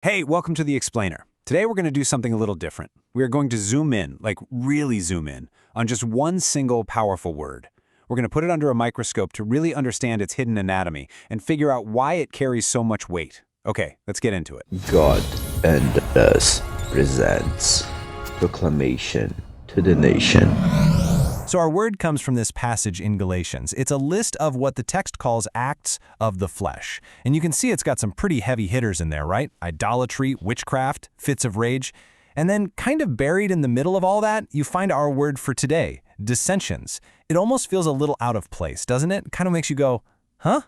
Hey, welcome to The Explainer. Today we're going to do something a little different. We are going to zoom in, like really zoom in, on just one single powerful word. We're going to put it under a microscope to really understand its hidden anatomy and figure out why it carries so much weight. Okay, let's get into it. God and us presents Proclamation to the Nation. So our word comes from this passage in Galatians. It's a list of what the text calls acts of the flesh. And you can see it's got some pretty heavy hitters in there, right? Idolatry, witchcraft, fits of rage. And then kind of buried in the middle of all that, you find our word for today, dissensions. It almost feels a little out of place, doesn't it? Kind of makes you go, huh?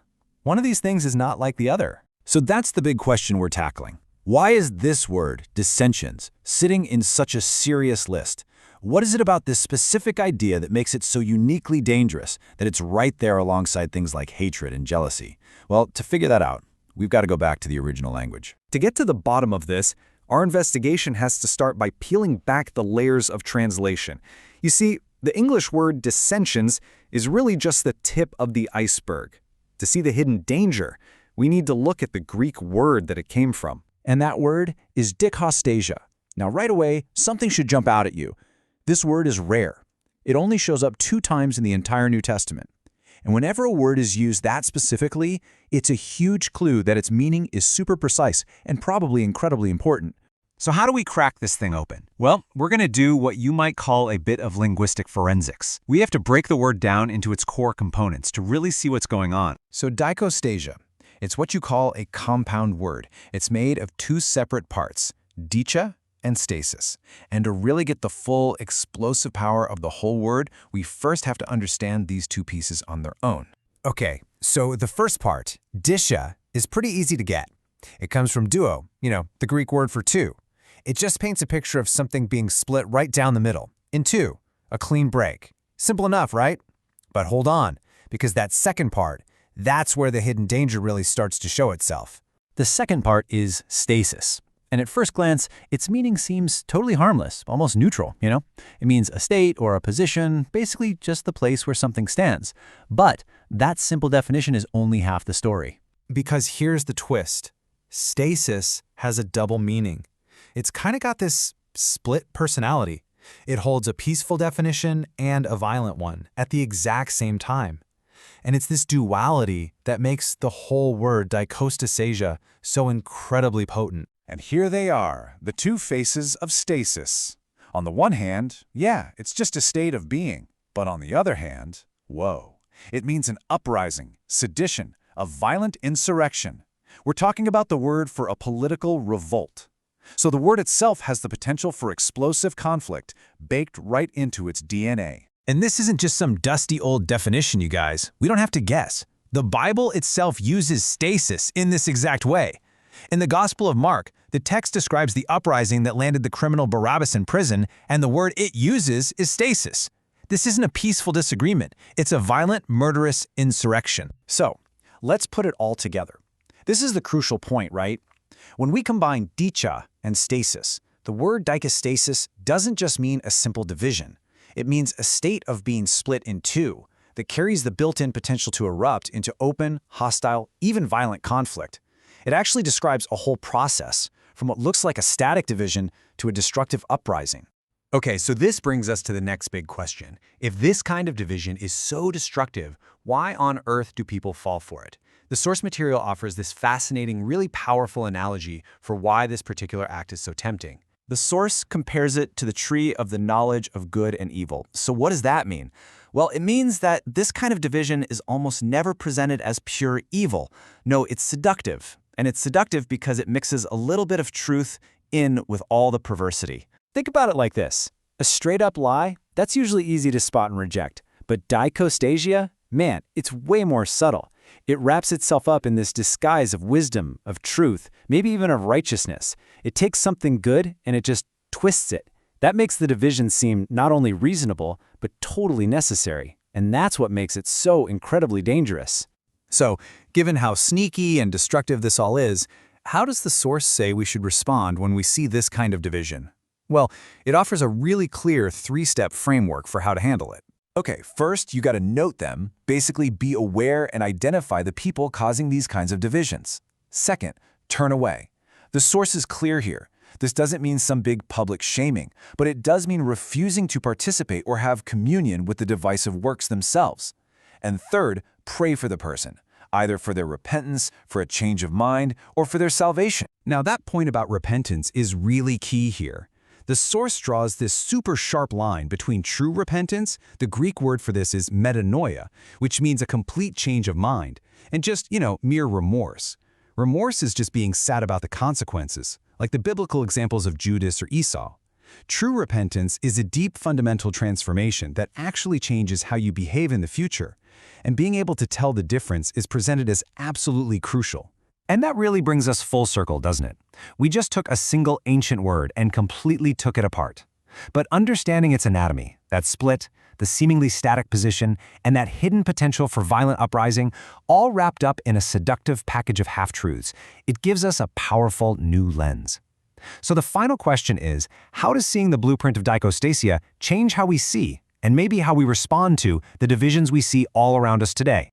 One of these things is not like the other. So that's the big question we're tackling. Why is this word, dissensions, sitting in such a serious list? What is it about this specific idea that makes it so uniquely dangerous that it's right there alongside things like hatred and jealousy? Well, to figure that out, we've got to go back to the original language. To get to the bottom of this, our investigation has to start by peeling back the layers of translation. You see, the English word dissensions is really just the tip of the iceberg. To see the hidden danger, we need to look at the Greek word that it came from. And that word is dichostasia. Now right away, something should jump out at you. This word is rare. It only shows up 2 times in the entire New Testament. And whenever a word is used that specifically, it's a huge clue that its meaning is super precise and probably incredibly important. So how do we crack this thing open? Well, we're going to do what you might call a bit of linguistic forensics. We have to break the word down into its core components to really see what's going on. So dichostasia, it's what you call a compound word. It's made of 2 separate parts, dicha and stasis. And to really get the full explosive power of the whole word, we first have to understand these 2 pieces on their own. Okay, so the first part, dicha, is pretty easy to get. It comes from duo, the Greek word for 2. It just paints a picture of something being split right down the middle, in 2, a clean break. Simple enough, right? But hold on, because that second part, that's where the hidden danger really starts to show itself. The second part is stasis. And at first glance, its meaning seems totally harmless, almost neutral, It means a state or a position, basically just the place where something stands. But that simple definition is only half the story. Because here's the twist. Stasis has a double meaning. It's kind of got this split personality. It holds a peaceful definition and a violent one at the exact same time. And it's this duality that makes the whole word dichostasia so incredibly potent. And here they are, the 2 faces of stasis. On the one hand, yeah, it's just a state of being. But on the other hand, whoa, it means an uprising, sedition, a violent insurrection. We're talking about the word for a political revolt. So the word itself has the potential for explosive conflict baked right into its DNA. And this isn't just some dusty old definition, you guys. We don't have to guess. The Bible itself uses stasis in this exact way. In the Gospel of Mark, the text describes the uprising that landed the criminal Barabbas in prison, and the word it uses is stasis. This isn't a peaceful disagreement. It's a violent, murderous insurrection. So, let's put it all together. This is the crucial point, right? When we combine dicha and stasis, the word dicostasis doesn't just mean a simple division. It means a state of being split in 2 that carries the built-in potential to erupt into open, hostile, even violent conflict. It actually describes a whole process, from what looks like a static division to a destructive uprising. Okay, so this brings us to the next big question. If this kind of division is so destructive, why on earth do people fall for it? The source material offers this fascinating, really powerful analogy for why this particular act is so tempting. The source compares it to the tree of the knowledge of good and evil. So what does that mean? Well, it means that this kind of division is almost never presented as pure evil. No, it's seductive. And it's seductive because it mixes a little bit of truth in with all the perversity. Think about it like this. A straight-up lie, that's usually easy to spot and reject. But dichostasia, man, it's way more subtle. It wraps itself up in this disguise of wisdom, of truth, maybe even of righteousness. It takes something good and it just twists it. That makes the division seem not only reasonable, but totally necessary. And that's what makes it so incredibly dangerous. So, given how sneaky and destructive this all is, how does the source say we should respond when we see this kind of division? Well, it offers a really clear 3-step framework for how to handle it. Okay, first, you got to note them, basically be aware and identify the people causing these kinds of divisions. Second, turn away. The source is clear here. This doesn't mean some big public shaming, but it does mean refusing to participate or have communion with the divisive works themselves. And third, pray for the person, either for their repentance, for a change of mind, or for their salvation. Now that point about repentance is really key here. The source draws this super sharp line between true repentance, the Greek word for this is metanoia, which means a complete change of mind, and just, mere remorse. Remorse is just being sad about the consequences, like the biblical examples of Judas or Esau. True repentance is a deep fundamental transformation that actually changes how you behave in the future, and being able to tell the difference is presented as absolutely crucial. And that really brings us full circle, doesn't it? We just took a single ancient word and completely took it apart. But understanding its anatomy, that split, the seemingly static position, and that hidden potential for violent uprising, all wrapped up in a seductive package of half-truths, it gives us a powerful new lens. So the final question is, how does seeing the blueprint of dichostasia change how we see, and maybe how we respond to, the divisions we see all around us today?